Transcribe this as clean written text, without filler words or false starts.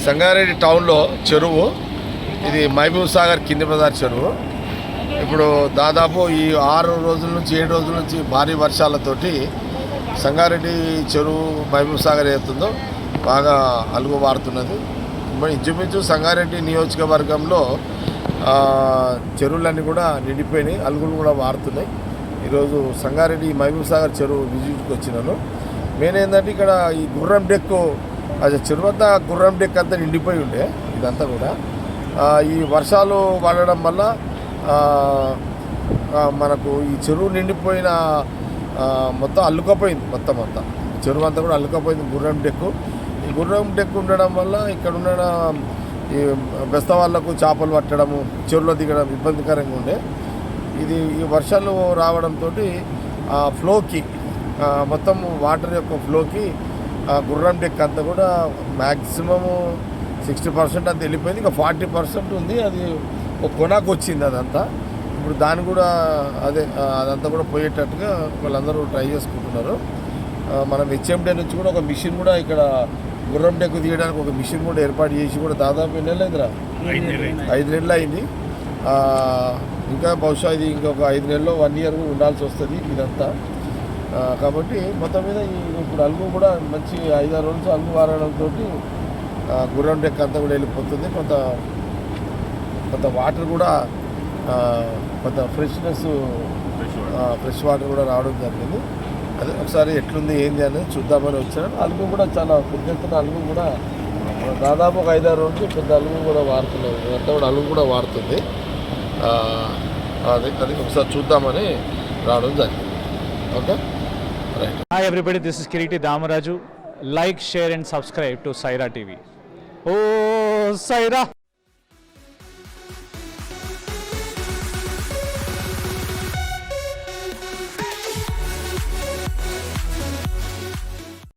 సంగారెడ్డి టౌన్లో చెరువు, ఇది మహబూబ్ సాగర్ కింది బజార్ చెరువు. ఇప్పుడు దాదాపు ఈ 6 రోజుల నుంచి 7 రోజుల నుంచి భారీ వర్షాలతోటి సంగారెడ్డి చెరువు మహబూబ్ సాగర్ ఏతుందో బాగా అలుగు వారుతున్నది. ఇంచుమించు సంగారెడ్డి నియోజకవర్గంలో చెరువులన్నీ కూడా నిండిపోయినాయి, అలుగులు కూడా వారుతున్నాయి. ఈరోజు సంగారెడ్డి మహబూబ్ సాగర్ చెరువు విజిట్కి వచ్చినాను. మెయిన్ ఏంటంటే ఇక్కడ ఈ గుర్రం డెక్కు, అది చెరువు అంతా గుర్రం డెక్ అంతా నిండిపోయి ఉండే. ఇదంతా కూడా ఈ వర్షాలు పడడం వల్ల మనకు ఈ చెరువు నిండిపోయిన మొత్తం అల్లుకపోయింది. మొత్తం అంతా చెరువు అంతా కూడా అల్లుకపోయింది గుర్రం డెక్కు. ఈ గుర్రం డెక్కు ఉండడం వల్ల ఇక్కడ ఉన్న ఈ బెస్త వాళ్ళకు చేపలు పట్టడము, చెరువులో దిగడం ఇబ్బందికరంగా ఉండే. ఈ వర్షాలు రావడంతో ఫ్లోకి మొత్తం వాటర్ యొక్క ఫ్లోకి గుర్రం డెక్ అంతా కూడా మ్యాక్సిమము 60% అంతా వెళ్ళిపోయింది. ఇంకా 40% ఉంది, అది ఒక కొనాకు వచ్చింది అదంతా. ఇప్పుడు దాన్ని కూడా అదంతా కూడా పోయేటట్టుగా వాళ్ళందరూ ట్రై చేసుకుంటున్నారు. మనం హెచ్ఎండే నుంచి కూడా ఒక మిషన్ కూడా ఇక్కడ గుర్రం డెక్కు తీయడానికి ఒక మిషన్ కూడా ఏర్పాటు చేసి కూడా దాదాపు 5 నెలలు అయింది. ఇంకా బహుశా ఇది ఇంకొక 5 నెలల్లో 1 ఇయర్ ఉండాల్సి వస్తుంది ఇదంతా. కాబట్టి మొత్తం మీద ఇప్పుడు అలుగు కూడా మంచి 5-6 రోజులు అలుగు వారడంతో గుర్రం డెక్ అంతా కూడా వెళ్ళిపోతుంది. కొంత వాటర్ కూడా కొంత ఫ్రెష్ వాటర్ కూడా రావడం జరిగింది. అదే ఒకసారి ఎట్లుంది ఏంది అనేది చూద్దామని వచ్చాను. అలుగు కూడా చాలా పెద్ద ఎత్తున అలుగు కూడా దాదాపు ఒక 5-6 రోజులు పెద్ద అలుగు కూడా వారుతున్నది. అంతా కూడా అలుగు కూడా వారుతుంది. అది ఒకసారి చూద్దామని రావడం జరిగింది. Okay, right. Hi everybody, this is Kiriti Damaraju. Like, share and subscribe to Saira TV. Oh, Saira!